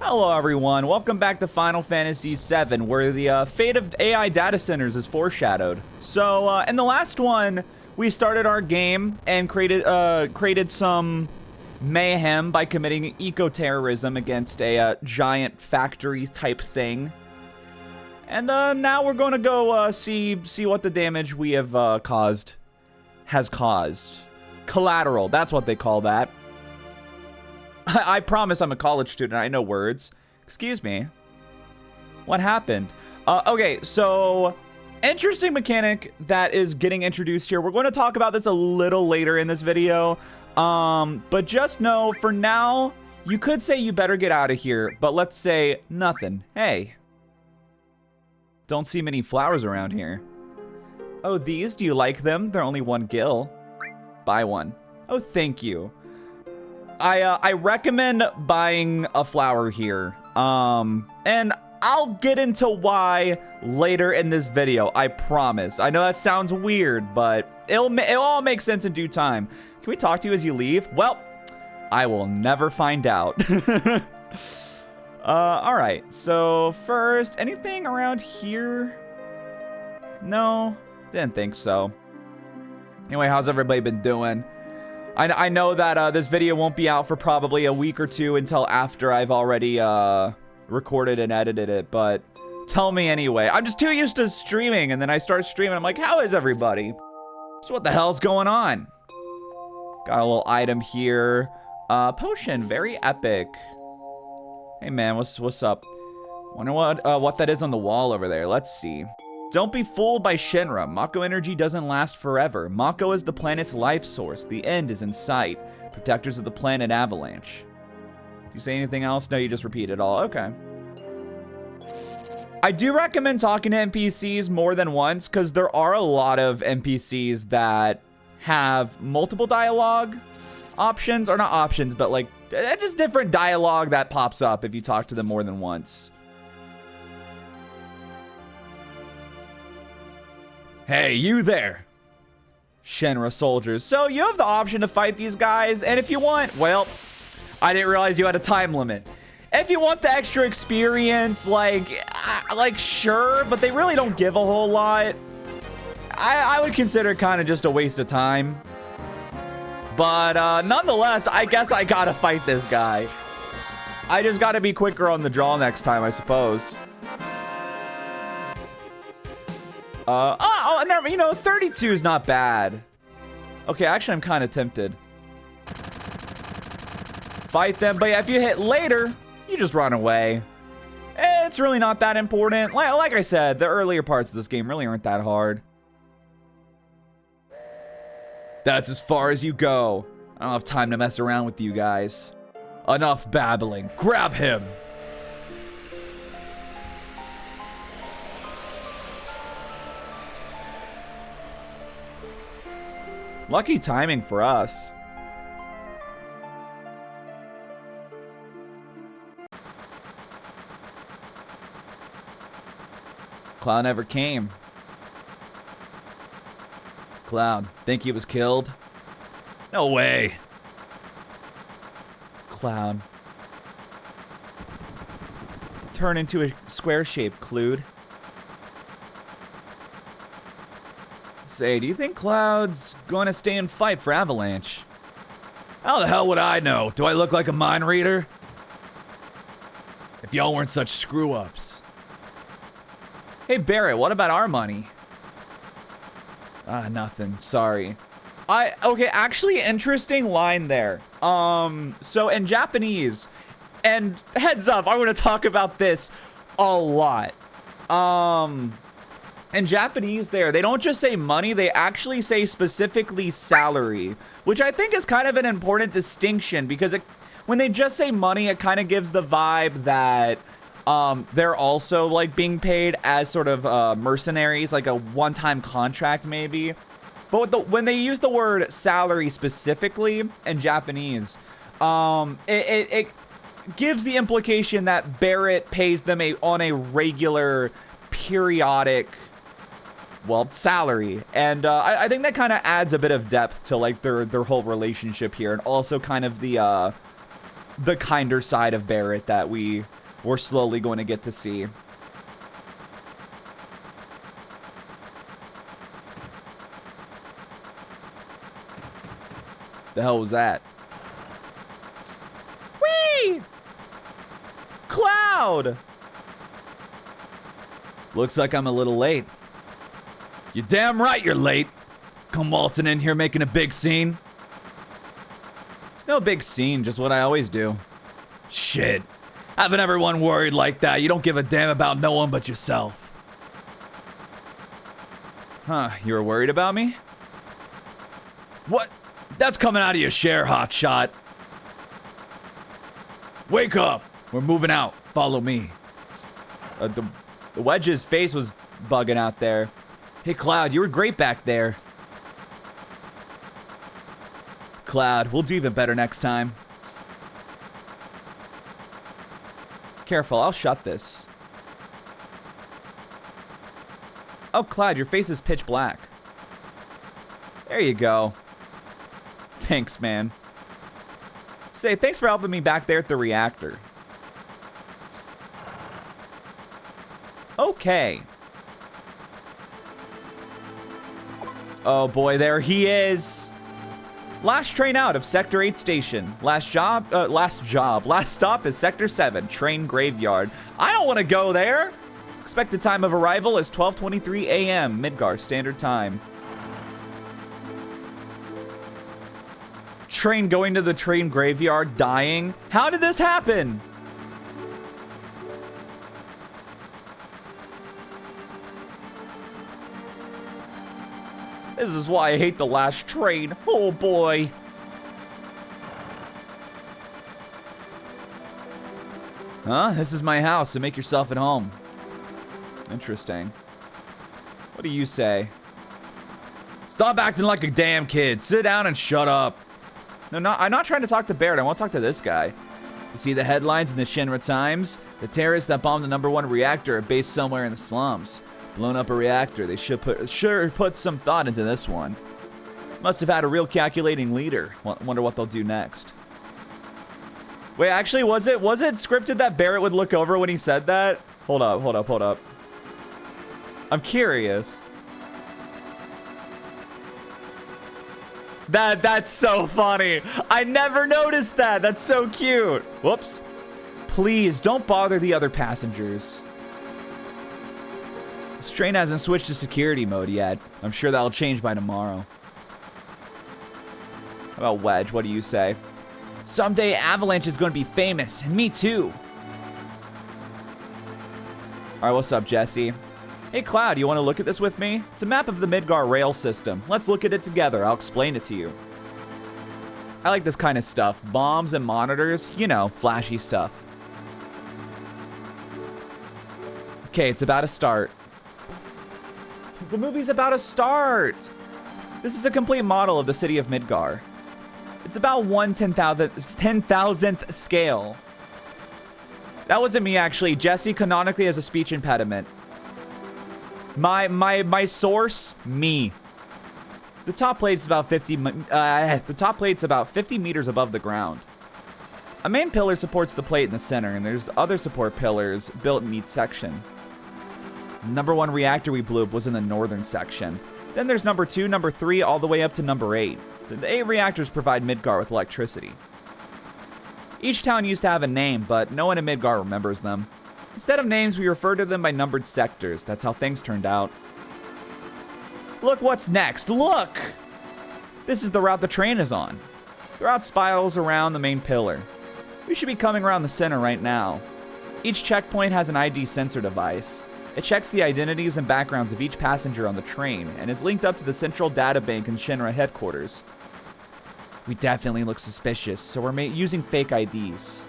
Hello everyone, welcome back to Final Fantasy VII, where the fate of AI data centers is foreshadowed. So, in the last one, we started our game and created some mayhem by committing eco-terrorism against a giant factory type thing. And now we're gonna go see what the damage we have has caused. Collateral, that's what they call that. I promise I'm a college student. I know words. Excuse me. What happened? Okay, so interesting mechanic that is getting introduced here. We're going to talk about this a little later in this video. But just know, for now, you could say you better get out of here. But let's say nothing. Hey. Don't see many flowers around here. Oh, these? Do you like them? They're only 1 gil. Buy one. Oh, thank you. I recommend buying a flower here. And I'll get into why later in this video, I promise. I know that sounds weird, but it'll all make sense in due time. Can we talk to you as you leave? Well, I will never find out. All right, so first, anything around here? No, didn't think so. Anyway, how's everybody been doing? I know that this video won't be out for probably a week or two until after I've already recorded and edited it, but tell me anyway. I'm just too used to streaming, and then I start streaming. I'm like, how is everybody? So what the hell's going on? Got a little item here. Potion, very epic. Hey man, what's up? Wonder what that is on the wall over there. Let's see. Don't be fooled by Shinra. Mako energy doesn't last forever. Mako is the planet's life source. The end is in sight. Protectors of the planet Avalanche. Do you say anything else? No, you just repeat it all. Okay. I do recommend talking to NPCs more than once, because there are a lot of NPCs that have multiple dialogue options. Or not options, but like just different dialogue that pops up if you talk to them more than once. Hey, you there. Shinra soldiers. So you have the option to fight these guys, and if you want, well, I didn't realize you had a time limit. If you want the extra experience, like sure, but they really don't give a whole lot. I would consider it kind of just a waste of time. But nonetheless, I guess I gotta fight this guy. I just gotta be quicker on the draw next time, I suppose. Never, you know, 32 is not bad. Okay, actually, I'm kind of tempted. Fight them, but yeah, if you hit later, you just run away. It's really not that important. Like I said, the earlier parts of this game really aren't that hard. That's as far as you go. I don't have time to mess around with you guys. Enough babbling. Grab him! Lucky timing for us. Cloud never came. Cloud, think he was killed? No way. Cloud. Turn into a square shape, Clued. Say, do you think Cloud's going to stay and fight for Avalanche? How the hell would I know? Do I look like a mind reader? If y'all weren't such screw-ups. Hey, Barrett, what about our money? Nothing. Sorry. Okay, actually, interesting line there. So in Japanese, and heads up, I'm going to talk about this a lot. In Japanese there, they don't just say money, they actually say specifically salary, which I think is kind of an important distinction, because when they just say money, it kind of gives the vibe that they're also like being paid as sort of mercenaries, like a one-time contract maybe. But when they use the word salary specifically in Japanese, it gives the implication that Barrett pays them on a regular, periodic, well, salary. And I think that kind of adds a bit of depth to like their whole relationship here, and also kind of the the kinder side of Barrett that we're slowly going to get to see. The hell was that? Whee! Cloud! Looks like I'm a little late. You're damn right you're late. Come waltzing in here making a big scene. It's no big scene, just what I always do. Shit. Having everyone worried like that, you don't give a damn about no one but yourself. Huh, you were worried about me? What? That's coming out of your share, hotshot. Wake up. We're moving out. Follow me. The Wedge's face was bugging out there. Hey, Cloud, you were great back there. Cloud, we'll do even better next time. Careful, I'll shut this. Oh, Cloud, your face is pitch black. There you go. Thanks, man. Say, thanks for helping me back there at the reactor. Okay. Oh boy, there he is. Last train out of Sector 8 station. Last stop is Sector 7, train graveyard. I don't want to go there. Expected time of arrival is 12:23 a.m. Midgar Standard Time. Train going to the train graveyard, dying. How did this happen? This is why I hate the last train. Oh boy. Huh? This is my house, so make yourself at home. Interesting. What do you say? Stop acting like a damn kid. Sit down and shut up. No, I'm not trying to talk to Barrett. I want to talk to this guy. You see the headlines in the Shinra Times? The terrorists that bombed the #1 reactor are based somewhere in the slums. Blown up a reactor. They should put some thought into this one. Must have had a real calculating leader. Wonder what they'll do next. Wait, actually, was it scripted that Barrett would look over when he said that? Hold up. I'm curious. That's so funny. I never noticed that. That's so cute. Whoops. Please don't bother the other passengers. This train hasn't switched to security mode yet. I'm sure that'll change by tomorrow. How about Wedge? What do you say? Someday Avalanche is going to be famous, and me too. All right, what's up, Jesse? Hey, Cloud, you want to look at this with me? It's a map of the Midgar rail system. Let's look at it together. I'll explain it to you. I like this kind of stuff. Bombs and monitors, you know, flashy stuff. Okay, it's about to start. The movie's about to start. This is a complete model of the city of Midgar. It's about 1/10,000th scale. That wasn't me, actually. Jesse canonically has a speech impediment. My source, me. The top plate's about 50 meters above the ground. A main pillar supports the plate in the center, and there's other support pillars built in each section. #1 reactor we blew up was in the northern section. Then there's #2, #3, all the way up to #8. The 8 reactors provide Midgar with electricity. Each town used to have a name, but no one in Midgar remembers them. Instead of names, we refer to them by numbered sectors. That's how things turned out. Look what's next. Look! This is the route the train is on. The route spirals around the main pillar. We should be coming around the center right now. Each checkpoint has an ID sensor device. It checks the identities and backgrounds of each passenger on the train and is linked up to the central data bank in Shinra headquarters. We definitely look suspicious, so we're using fake IDs.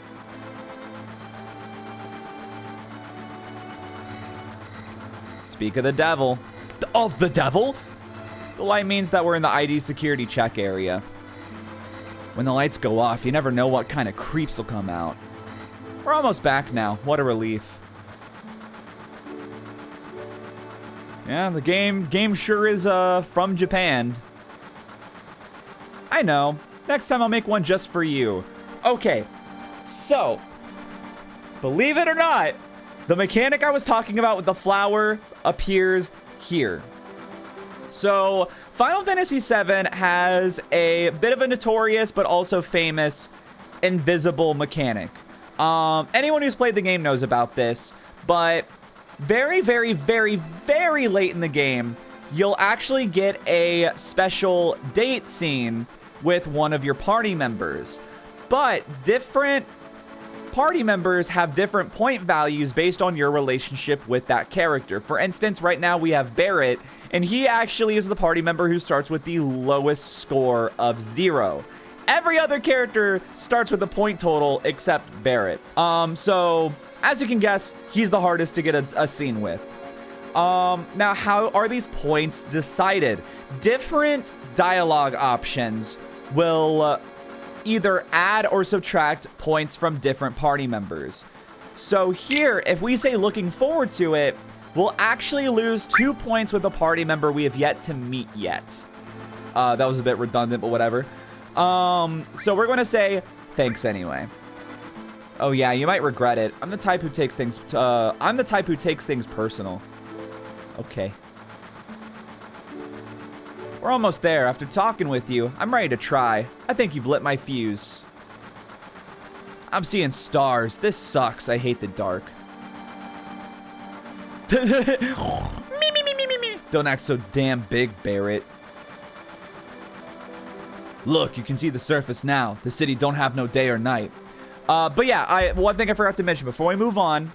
Speak of the devil. Of the devil? The light means that we're in the ID security check area. When the lights go off, you never know what kind of creeps will come out. We're almost back now. What a relief. Yeah, the game sure is from Japan. I know. Next time I'll make one just for you. Okay. So, believe it or not, the mechanic I was talking about with the flower appears here. So, Final Fantasy VII has a bit of a notorious but also famous invisible mechanic. Anyone who's played the game knows about this, but very, very, very, very late in the game, you'll actually get a special date scene with one of your party members. But different party members have different point values based on your relationship with that character. For instance, right now we have Barrett, and he actually is the party member who starts with the lowest score of 0. Every other character starts with a point total except Barrett. So as you can guess, he's the hardest to get a scene with. Now, how are these points decided? Different dialogue options will either add or subtract points from different party members. So here, if we say looking forward to it, we'll actually lose 2 points with a party member we have yet to meet yet. That was a bit redundant, but whatever. So we're going to say thanks anyway. Oh yeah, you might regret it. I'm the type who takes things personal. Okay. We're almost there. After talking with you, I'm ready to try. I think you've lit my fuse. I'm seeing stars. This sucks. I hate the dark. Don't act so damn big, Barrett. Look, you can see the surface now. The city don't have no day or night. But yeah, one thing I forgot to mention before we move on.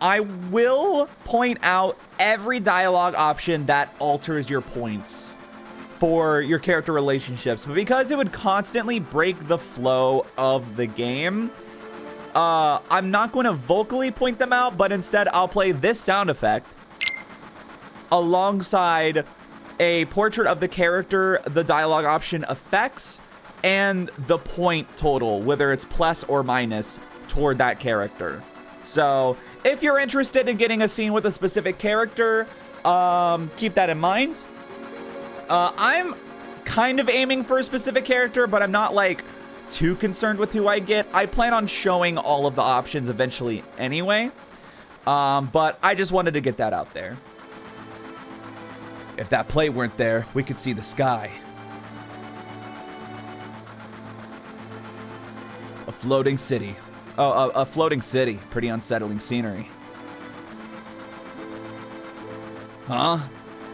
I will point out every dialogue option that alters your points for your character relationships. But because it would constantly break the flow of the game, I'm not going to vocally point them out, but instead I'll play this sound effect alongside a portrait of the character, the dialogue option affects, and the point total, whether it's plus or minus toward that character. So if you're interested in getting a scene with a specific character, keep that in mind. I'm kind of aiming for a specific character, but I'm not like too concerned with who I get. I plan on showing all of the options eventually anyway. But I just wanted to get that out there. If that plate weren't there, we could see the sky. A floating city. Oh, a floating city. Pretty unsettling scenery. Huh?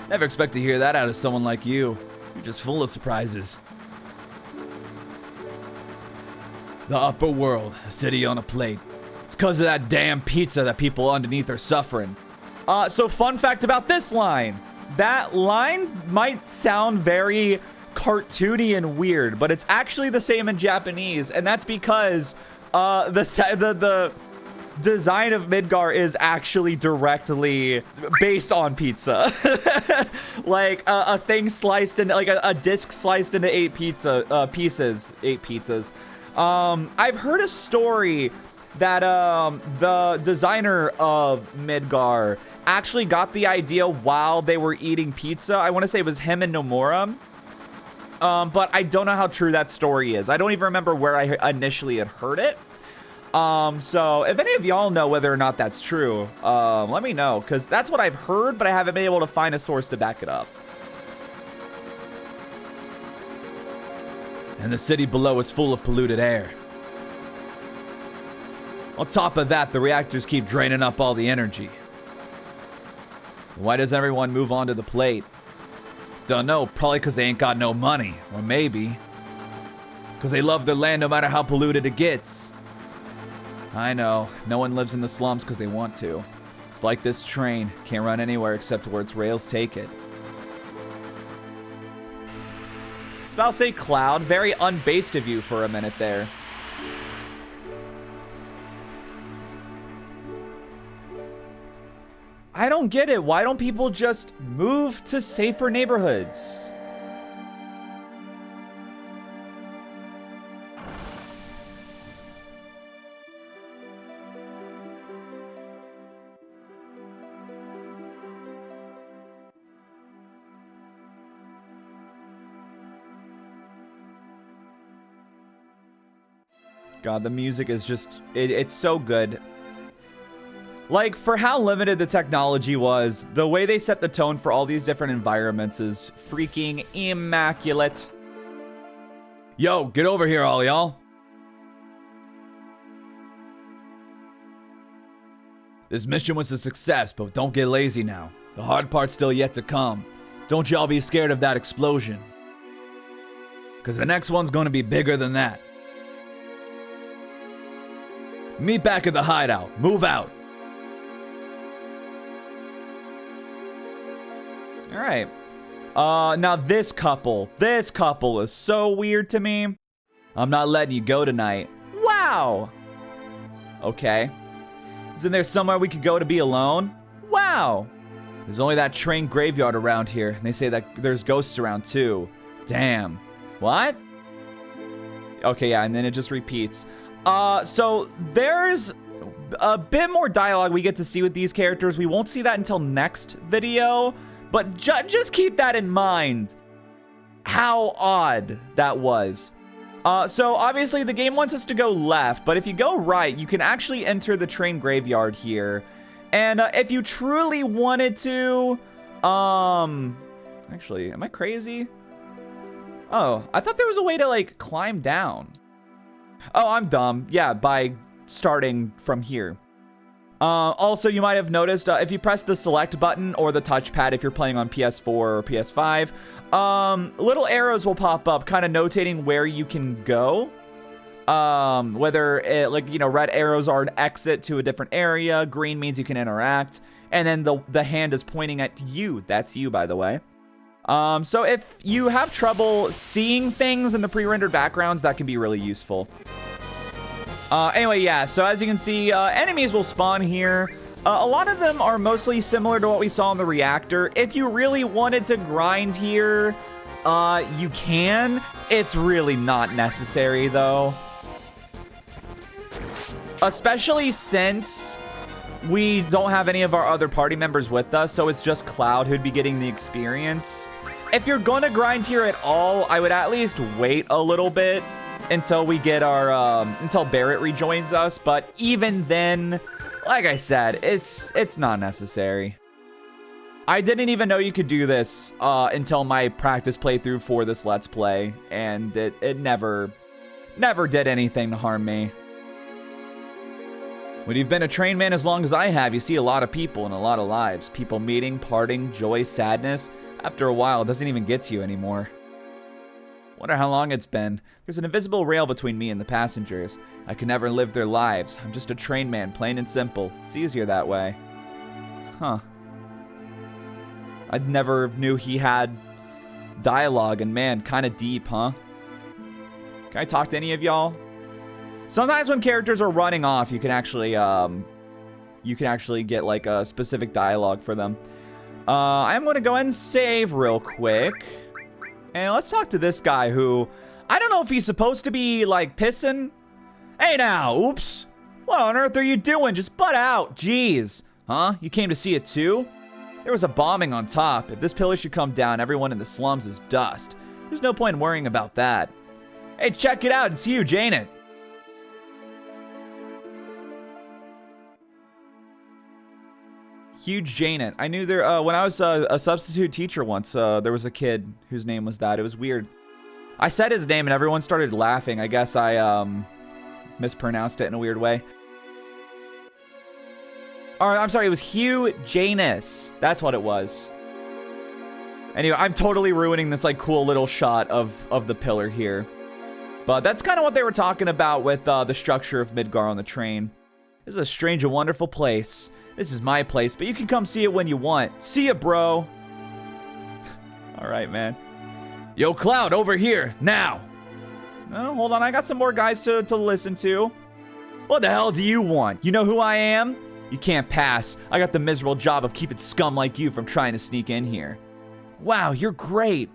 Never expect to hear that out of someone like you. You're just full of surprises. The upper world, a city on a plate. It's because of that damn pizza that people underneath are suffering. So fun fact about this line. That line might sound very cartoony and weird, but it's actually the same in Japanese, and that's because the design of Midgar is actually directly based on pizza. Like a thing sliced into, like a disc sliced into 8 pieces. I've heard a story that the designer of Midgar actually got the idea while they were eating pizza. I want to say it was him and Nomura. But I don't know how true that story is. I don't even remember where I initially had heard it. So if any of y'all know whether or not that's true, let me know, because that's what I've heard, but I haven't been able to find a source to back it up. And the city below is full of polluted air. On top of that, the reactors keep draining up all the energy. Why does everyone move on to the plate? Don't know, probably because they ain't got no money. Or maybe because they love their land no matter how polluted it gets. I know, no one lives in the slums because they want to. It's like this train, can't run anywhere except where its rails take it. It's about to say Cloud, very unbased of you for a minute there. I don't get it. Why don't people just move to safer neighborhoods? God, the music is just, it's so good. Like, for how limited the technology was, the way they set the tone for all these different environments is freaking immaculate. Yo, get over here, all y'all. This mission was a success, but don't get lazy now. The hard part's still yet to come. Don't y'all be scared of that explosion. Because the next one's going to be bigger than that. Meet back at the hideout. Move out. All right. Now this couple is so weird to me. I'm not letting you go tonight. Wow. Okay. Isn't there somewhere we could go to be alone? Wow. There's only that train graveyard around here. And they say that there's ghosts around too. Damn. What? Okay, yeah, and then it just repeats. So there's a bit more dialogue we get to see with these characters. We won't see that until next video. But just keep that in mind, how odd that was. So obviously the game wants us to go left, but if you go right, you can actually enter the train graveyard here. And if you truly wanted to, actually, am I crazy? Oh, I thought there was a way to like climb down. Oh, I'm dumb. Yeah, by starting from here. Also, you might have noticed if you press the select button or the touchpad if you're playing on PS4 or PS5, little arrows will pop up kind of notating where you can go. Whether it, like, you know, red arrows are an exit to a different area, green means you can interact, and then the hand is pointing at you. That's you, by the way. So if you have trouble seeing things in the pre-rendered backgrounds, that can be really useful. Anyway, yeah, so as you can see, enemies will spawn here. A lot of them are mostly similar to what we saw in the reactor. If you really wanted to grind here, you can. It's really not necessary, though. Especially since we don't have any of our other party members with us, so it's just Cloud who'd be getting the experience. If you're gonna grind here at all, I would at least wait a little bit until we get our, until Barrett rejoins us, but even then, like I said, it's not necessary. I didn't even know you could do this, until my practice playthrough for this Let's Play, and it never did anything to harm me. When you've been a train man as long as I have, you see a lot of people and a lot of lives. People meeting, parting, joy, sadness. After a while, it doesn't even get to you anymore. Wonder how long it's been. There's an invisible rail between me and the passengers. I can never live their lives. I'm just a train man, plain and simple. It's easier that way. Huh. I never knew he had dialogue, and man, kind of deep, huh? Can I talk to any of y'all? Sometimes when characters are running off, you can actually get like a specific dialogue for them. I'm gonna go ahead and save real quick. And let's talk to this guy who, I don't know if he's supposed to be, like, pissing. Hey now, oops. What on earth are you doing? Just butt out. Jeez. Huh? You came to see it too? There was a bombing on top. If this pillar should come down, everyone in the slums is dust. There's no point in worrying about that. Hey, check it out. It's huge, ain't it? Huge Janet. I knew there, when I was a substitute teacher once, there was a kid whose name was that. It was weird. I said his name and everyone started laughing. I guess I, mispronounced it in a weird way. Or, I'm sorry, it was Hugh Janus. That's what it was. Anyway, I'm totally ruining this, like, cool little shot of the pillar here. But that's kind of what they were talking about with, the structure of Midgar on the train. This is a strange and wonderful place. This is my place, but you can come see it when you want. See ya, bro. All right, man. Yo, Cloud, over here, now. Oh, hold on, I got some more guys to listen to. What the hell do you want? You know who I am? You can't pass. I got the miserable job of keeping scum like you from trying to sneak in here. Wow, you're great.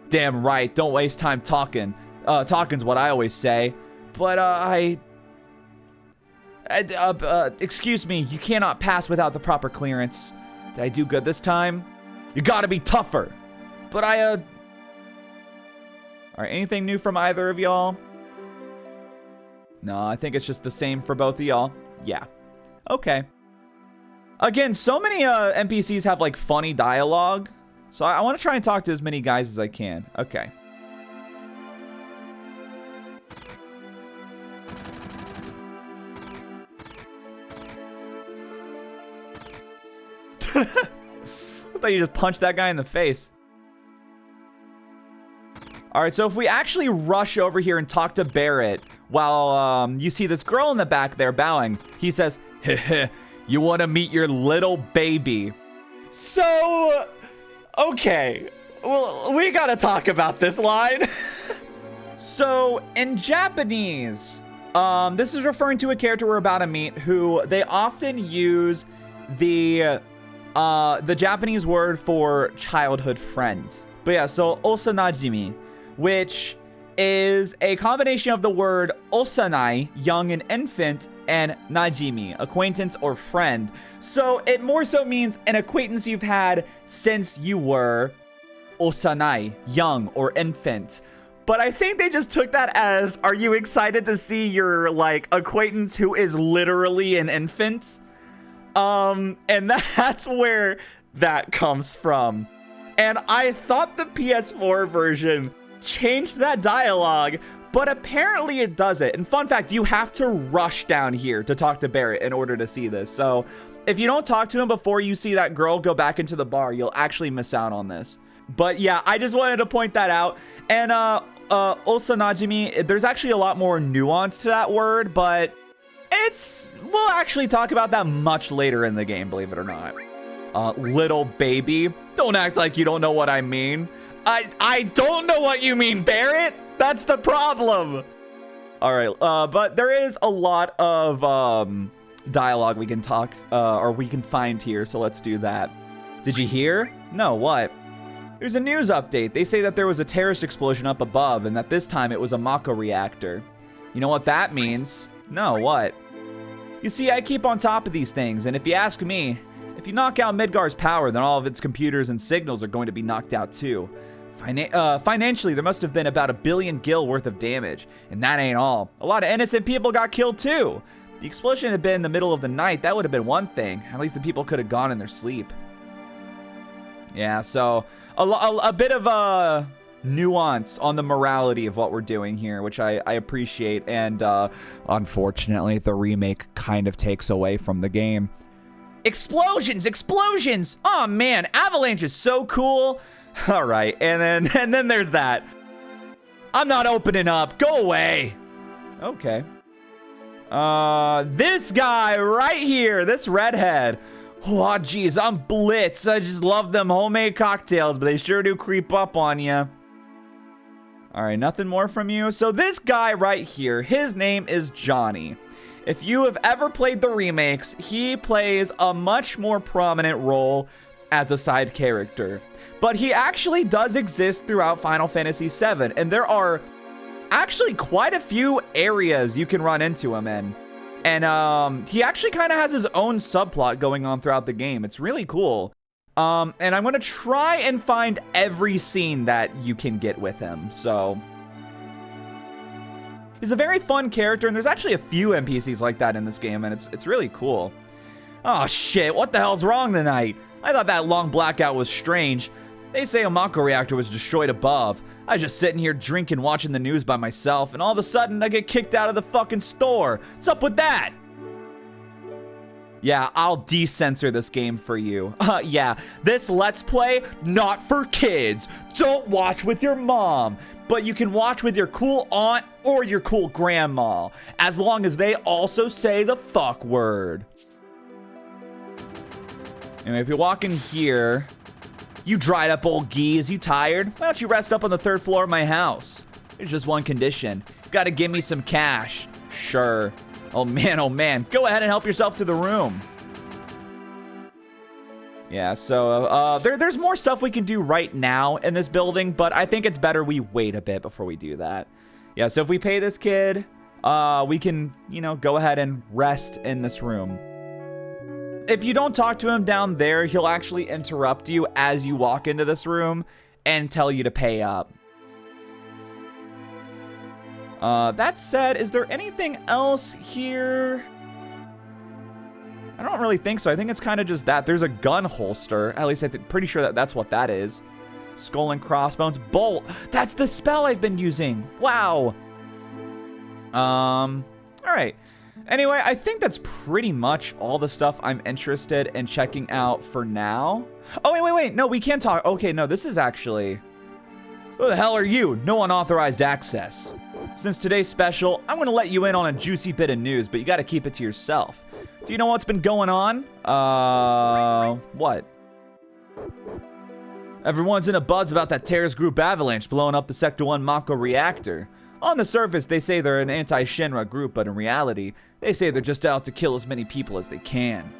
Damn right, don't waste time talking. Talking's what I always say. But, excuse me, you cannot pass without the proper clearance. Did I do good this time? You gotta be tougher. But Alright, anything new from either of y'all? No, I think it's just the same for both of y'all. Yeah. Okay. Again, so many NPCs have like funny dialogue. So I want to try and talk to as many guys as I can. Okay. I thought you just punched that guy in the face. All right, so if we actually rush over here and talk to Barrett while you see this girl in the back there bowing, he says, heh, you want to meet your little baby. So, okay, well, we got to talk about this line. So, in Japanese, this is referring to a character we're about to meet who they often use the Japanese word for childhood friend. But yeah, so osanajimi, which is a combination of the word osanai, young and infant, and najimi, acquaintance or friend. So it more so means an acquaintance you've had since you were osanai, young or infant. But I think they just took that as, are you excited to see your like acquaintance who is literally an infant? And that's where that comes from. And I thought the PS4 version changed that dialogue, but apparently it doesn't. And fun fact, you have to rush down here to talk to Barrett in order to see this. So if you don't talk to him before you see that girl go back into the bar, you'll actually miss out on this. But yeah, I just wanted to point that out. And osanajimi, there's actually a lot more nuance to that word, but we'll actually talk about that much later in the game, believe it or not. Little baby, don't act like you don't know what I mean. I don't know what you mean, Barrett. That's the problem. All right, but there is a lot of dialogue we can talk or we can find here, so let's do that. Did you hear? No, what? There's a news update. They say that there was a terrorist explosion up above and that this time it was a Mako reactor. You know what that means? No, what? You see, I keep on top of these things, and if you ask me, if you knock out Midgar's power, then all of its computers and signals are going to be knocked out too. Financially, there must have been about 1 billion gil worth of damage, and that ain't all. A lot of innocent people got killed too. The explosion had been in the middle of the night. That would have been one thing. At least the people could have gone in their sleep. Yeah, so a bit of a nuance on the morality of what we're doing here, which I appreciate, and unfortunately, the remake kind of takes away from the game. Explosions! Oh man, Avalanche is so cool. All right, and then there's that. I'm not opening up. Go away. Okay. This guy right here, this redhead. Oh, geez, I'm Blitz. I just love them homemade cocktails, but they sure do creep up on you. All right, nothing more from you. So this guy right here, his name is Johnny. If you have ever played the remakes, he plays a much more prominent role as a side character. But he actually does exist throughout Final Fantasy VII, and there are actually quite a few areas you can run into him in. And he actually kind of has his own subplot going on throughout the game. It's really cool. And I'm going to try and find every scene that you can get with him. So he's a very fun character, and there's actually a few NPCs like that in this game, and it's really cool. Oh shit, what the hell's wrong tonight? I thought that long blackout was strange. They say a Mako reactor was destroyed above. I was just sitting here drinking, watching the news by myself, and all of a sudden I get kicked out of the fucking store. What's up with that? Yeah, I'll de-censor this game for you. Yeah, this Let's Play, not for kids. Don't watch with your mom. But you can watch with your cool aunt or your cool grandma, as long as they also say the fuck word. Anyway, if you walk in here, you dried up old geese, you tired? Why don't you rest up on the 3rd floor of my house? There's just one condition. Gotta give me some cash. Sure. Oh man, go ahead and help yourself to the room. Yeah, so there's more stuff we can do right now in this building, but I think it's better we wait a bit before we do that. Yeah, so if we pay this kid, we can, go ahead and rest in this room. If you don't talk to him down there, he'll actually interrupt you as you walk into this room and tell you to pay up. That said, is there anything else here? I don't really think so. I think it's kind of just that. There's a gun holster. At least I'm pretty sure that that's what that is. Skull and crossbones. Bolt. That's the spell I've been using. Wow. All right. Anyway, I think that's pretty much all the stuff I'm interested in checking out for now. Oh, wait. No, we can't talk. Okay, no, this is actually... Who the hell are you? No unauthorized access. Since today's special, I'm going to let you in on a juicy bit of news, but you got to keep it to yourself. Do you know what's been going on? What? Everyone's in a buzz about that terrorist group Avalanche blowing up the Sector 1 Mako reactor. On the surface, they say they're an anti-Shinra group, but in reality, they say they're just out to kill as many people as they can.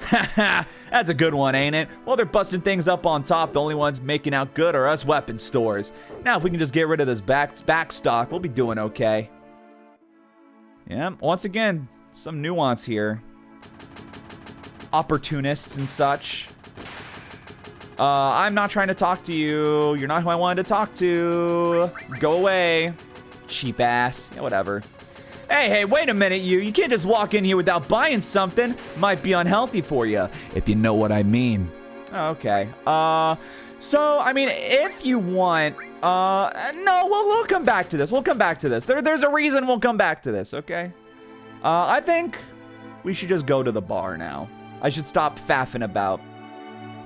Haha, that's a good one, ain't it? While they're busting things up on top, the only ones making out good are us weapon stores. Now, if we can just get rid of this back stock, we'll be doing okay. Yeah, once again, some nuance here. Opportunists and such. I'm not trying to talk to you. You're not who I wanted to talk to. Go away. Cheap ass. Yeah, whatever. Hey, wait a minute, you. You can't just walk in here without buying something. Might be unhealthy for you, if you know what I mean. Okay. So, I mean, if you want... no, we'll come back to this. We'll come back to this. There's a reason we'll come back to this, okay? I think we should just go to the bar now. I should stop faffing about.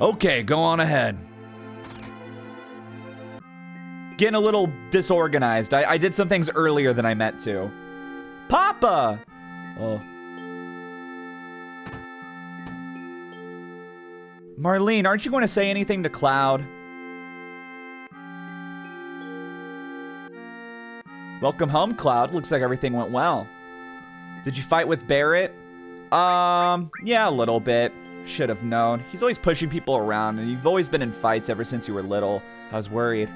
Okay, go on ahead. Getting a little disorganized. I did some things earlier than I meant to. Papa! Oh. Marlene, aren't you going to say anything to Cloud? Welcome home, Cloud. Looks like everything went well. Did you fight with Barrett? Yeah, a little bit. Should have known. He's always pushing people around, and you've always been in fights ever since you were little. I was worried.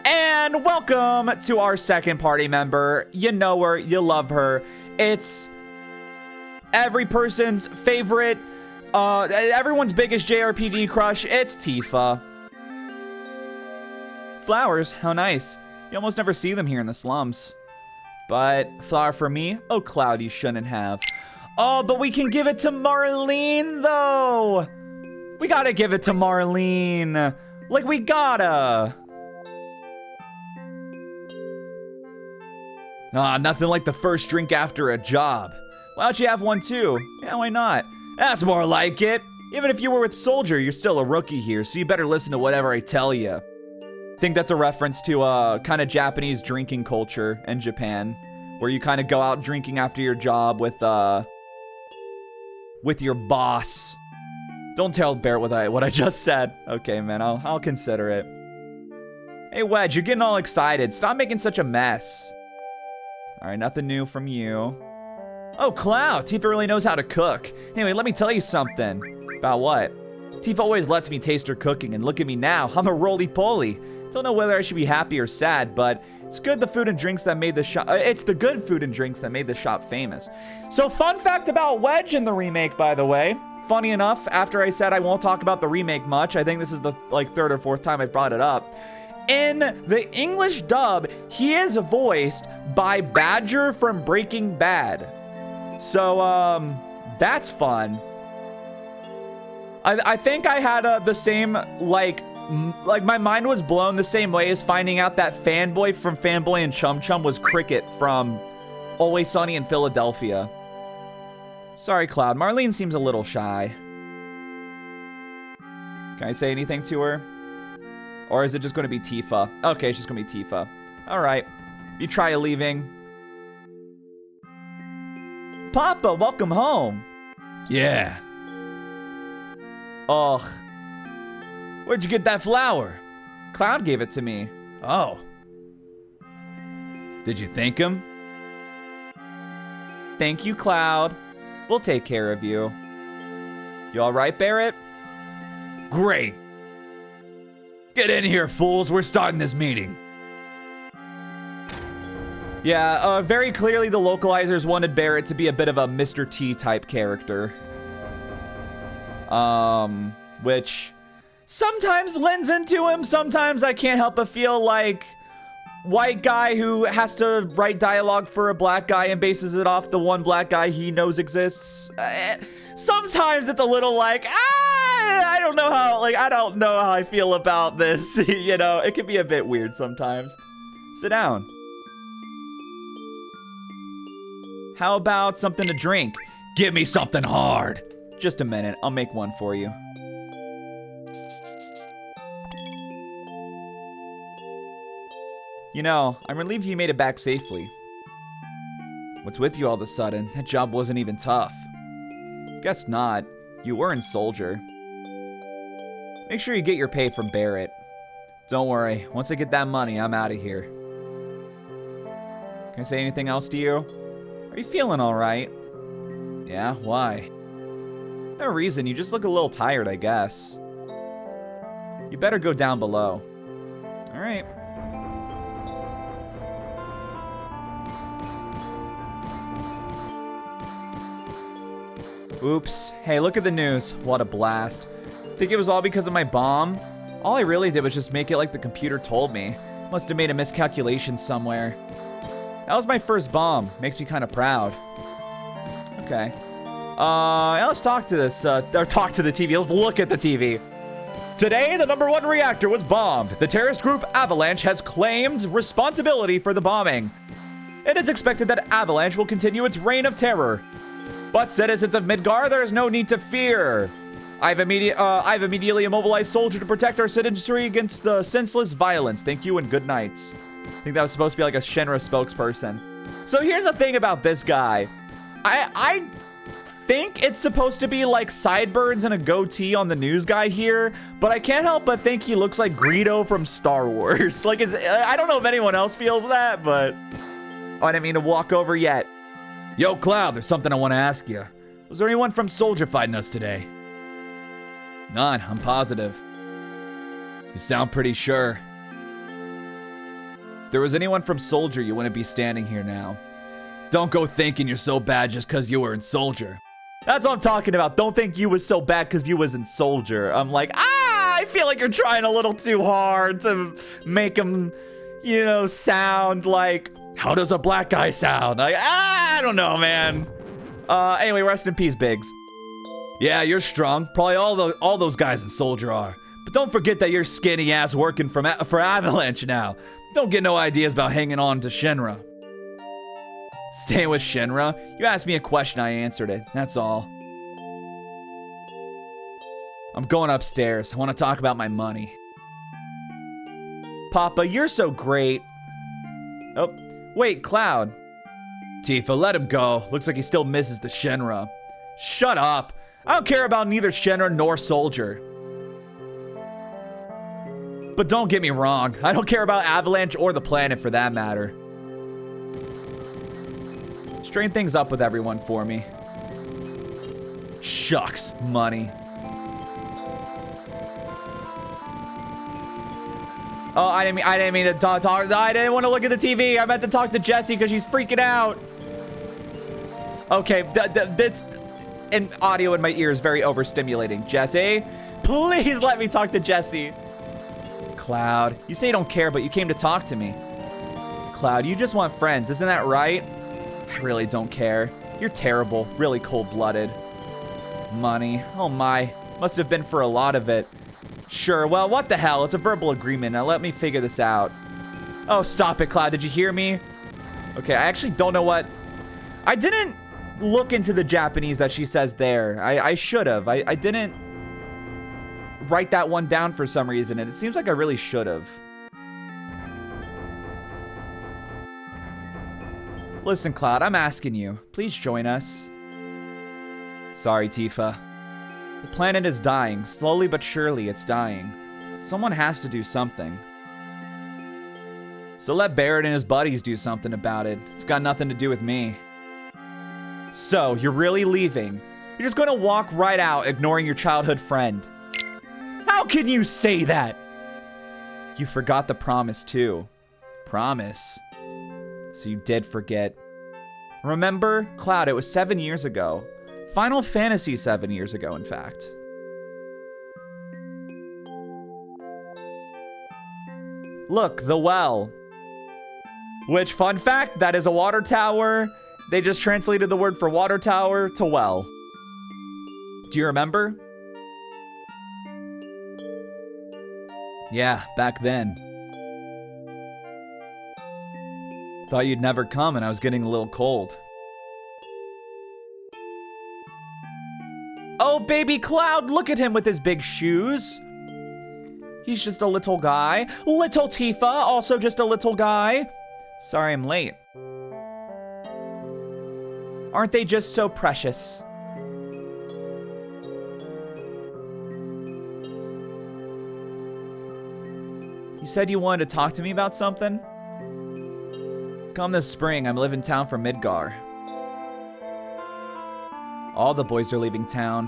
And welcome to our second party member. You know her, you love her. It's every person's favorite, everyone's biggest JRPG crush. It's Tifa. Flowers, how nice. You almost never see them here in the slums. But flower for me? Oh, Cloud, you shouldn't have. Oh, but we can give it to Marlene, though. We gotta give it to Marlene. Like, we gotta. Nothing like the first drink after a job. Why don't you have one too? Yeah, why not? That's more like it. Even if you were with Soldier, you're still a rookie here, so you better listen to whatever I tell you. I think that's a reference to kind of Japanese drinking culture in Japan, where you kind of go out drinking after your job with your boss. Don't tell Barrett what I just said. Okay, man, I'll consider it. Hey, Wedge, you're getting all excited. Stop making such a mess. All right, nothing new from you. Oh, Cloud, Tifa really knows how to cook. Anyway, let me tell you something. About what? Tifa always lets me taste her cooking, and look at me now. I'm a roly-poly. Don't know whether I should be happy or sad, but it's good the food and drinks that made the shop. It's the good food and drinks that made the shop famous. So, fun fact about Wedge in the remake, by the way. Funny enough, after I said I won't talk about the remake much, I think this is the third or fourth time I've brought it up. In the English dub, he is voiced by Badger from Breaking Bad. So, that's fun. I think I had the same, like my mind was blown the same way as finding out that Fanboy from Fanboy and Chum Chum was Cricket from Always Sunny in Philadelphia. Sorry, Cloud. Marlene seems a little shy. Can I say anything to her? Or is it just going to be Tifa? Okay, it's just going to be Tifa. All right. You try leaving. Papa, welcome home. Yeah. Ugh. Where'd you get that flower? Cloud gave it to me. Oh. Did you thank him? Thank you, Cloud. We'll take care of you. You all right, Barrett? Great. Get in here, fools. We're starting this meeting. Yeah, very clearly the localizers wanted Barrett to be a bit of a Mr. T type character. Which sometimes lends into him. Sometimes I can't help but feel like white guy who has to write dialogue for a black guy and bases it off the one black guy he knows exists. Sometimes it's a little like, I don't know how I feel about this. You know, it can be a bit weird sometimes. Sit down. How about something to drink? Give me something hard. Just a minute, I'll make one for you. You know, I'm relieved you made it back safely. What's with you all of a sudden? That job wasn't even tough. Guess not. You weren't soldier. Make sure you get your pay from Barrett. Don't worry, once I get that money, I'm out of here. Can I say anything else to you? Are you feeling alright? Yeah, why? No reason, you just look a little tired, I guess. You better go down below. Alright. Oops. Hey, look at the news. What a blast. Think it was all because of my bomb? All I really did was just make it like the computer told me. Must have made a miscalculation somewhere. That was my first bomb. Makes me kind of proud. Okay. Yeah, let's talk to this, or talk to the TV. Let's look at the TV. Today, the #1 reactor was bombed. The terrorist group Avalanche has claimed responsibility for the bombing. It is expected that Avalanche will continue its reign of terror. But citizens of Midgar, there is no need to fear. I've immediately immobilized soldier to protect our citizenry against the senseless violence. Thank you and good nights. I think that was supposed to be like a Shinra spokesperson. So here's the thing about this guy. I think it's supposed to be like sideburns and a goatee on the news guy here, but I can't help but think he looks like Greedo from Star Wars. Like, I don't know if anyone else feels that, but oh, I didn't mean to walk over yet. Yo, Cloud, there's something I want to ask you. Was there anyone from Soldier fighting us today? None, I'm positive. You sound pretty sure. If there was anyone from Soldier, you wouldn't be standing here now. Don't go thinking you're so bad just because you were in Soldier. That's what I'm talking about. Don't think you was so bad because you was in Soldier. I'm like, I feel like you're trying a little too hard to make him, you know, sound like, how does a black guy sound? Like, I don't know, man. Anyway, rest in peace, Biggs. Yeah, you're strong. Probably all those guys in Soldier are. But don't forget that you're skinny ass working for Avalanche now. Don't get no ideas about hanging on to Shinra. Staying with Shinra? You asked me a question, I answered it. That's all. I'm going upstairs. I want to talk about my money. Papa, you're so great. Oh, wait, Cloud. Tifa, let him go. Looks like he still misses the Shinra. Shut up. I don't care about neither Shinra nor Soldier. But don't get me wrong. I don't care about Avalanche or the planet for that matter. Strain things up with everyone for me. Shucks, money. Oh, I didn't mean to talk. I didn't want to look at the TV. I meant to talk to Jessie because she's freaking out. Okay, this and audio in my ear is very overstimulating. Jessie, please let me talk to Jessie. Cloud, you say you don't care, but you came to talk to me. Cloud, you just want friends, isn't that right? I really don't care. You're terrible, really cold-blooded. Money, oh my, must have been for a lot of it. Sure, well, what the hell? It's a verbal agreement. Now let me figure this out. Oh, stop it, Cloud. Did you hear me? Okay, I actually don't know what... I didn't look into the Japanese that she says there. I should have. I didn't write that one down for some reason, and it seems like I really should have. Listen, Cloud, I'm asking you. Please join us. Sorry, Tifa. The planet is dying. Slowly but surely, it's dying. Someone has to do something. So let Barrett and his buddies do something about it. It's got nothing to do with me. So, you're really leaving? You're just going to walk right out, ignoring your childhood friend. How can you say that? You forgot the promise, too. Promise? So you did forget. Remember? Cloud, it was 7 years ago. Final Fantasy 7 years ago, in fact. Look, the well. Which, fun fact, that is a water tower. They just translated the word for water tower to well. Do you remember? Yeah, back then. Thought you'd never come and I was getting a little cold. Oh, baby Cloud, look at him with his big shoes. He's just a little guy. Little Tifa, also just a little guy. Sorry I'm late. Aren't they just so precious? You said you wanted to talk to me about something? Come this spring, I'm leaving town for Midgar. All the boys are leaving town.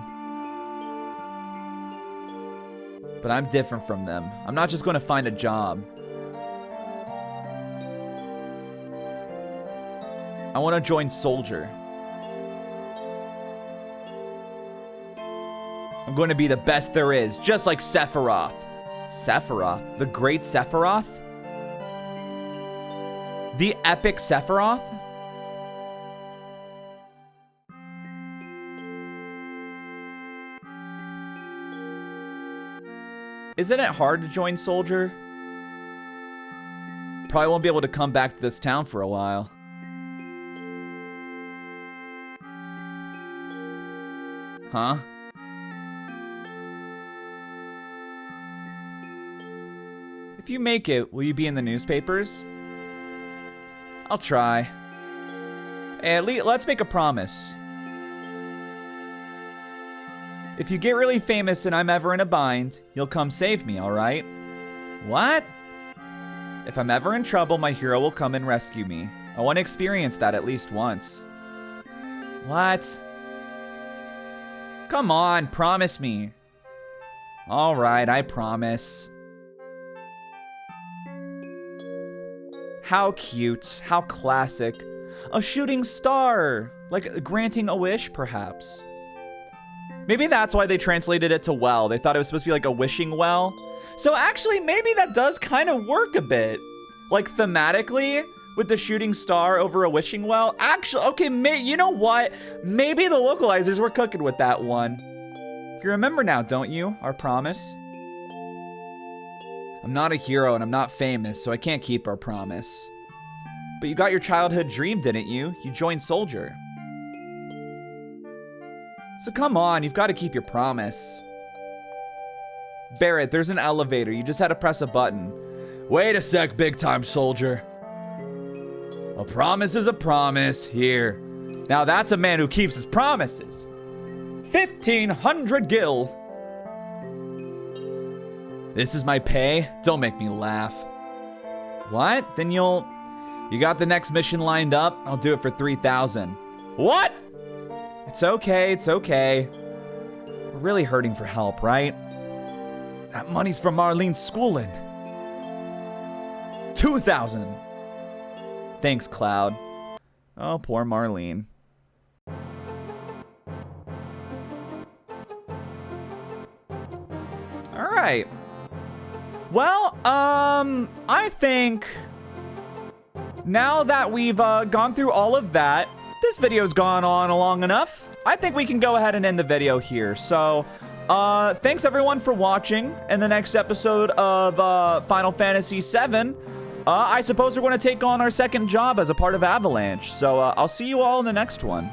But I'm different from them. I'm not just going to find a job. I want to join Soldier. I'm going to be the best there is, just like Sephiroth. Sephiroth? The great Sephiroth? The epic Sephiroth? Isn't it hard to join Soldier? Probably won't be able to come back to this town for a while. Huh? If you make it, will you be in the newspapers? I'll try. Hey, at least let's make a promise. If you get really famous and I'm ever in a bind, you'll come save me, alright? What? If I'm ever in trouble, my hero will come and rescue me. I want to experience that at least once. What? Come on, promise me. Alright, I promise. How cute, how classic. A shooting star, like granting a wish, perhaps. Maybe that's why they translated it to well. They thought it was supposed to be like a wishing well. So actually, maybe that does kind of work a bit. Like thematically, with the shooting star over a wishing well. Actually, okay, you know what? Maybe the localizers were cooking with that one. You remember now, don't you? Our promise? I'm not a hero and I'm not famous, so I can't keep our promise. But you got your childhood dream, didn't you? You joined Soldier. So come on, you've got to keep your promise. Barrett, there's an elevator. You just had to press a button. Wait a sec, big time Soldier. A promise is a promise. Here. Now that's a man who keeps his promises. 1,500 gil. This is my pay? Don't make me laugh. What? Then you got the next mission lined up? I'll do it for 3,000. What? It's okay, it's okay. We're really hurting for help, right? That money's from Marlene's schooling. 2,000. Thanks, Cloud. Oh, poor Marlene. All right. Well, I think now that we've gone through all of that, this video's gone on long enough. I think we can go ahead and end the video here. So, thanks everyone for watching. In the next episode of Final Fantasy VII, I suppose we're going to take on our second job as a part of Avalanche. So, I'll see you all in the next one.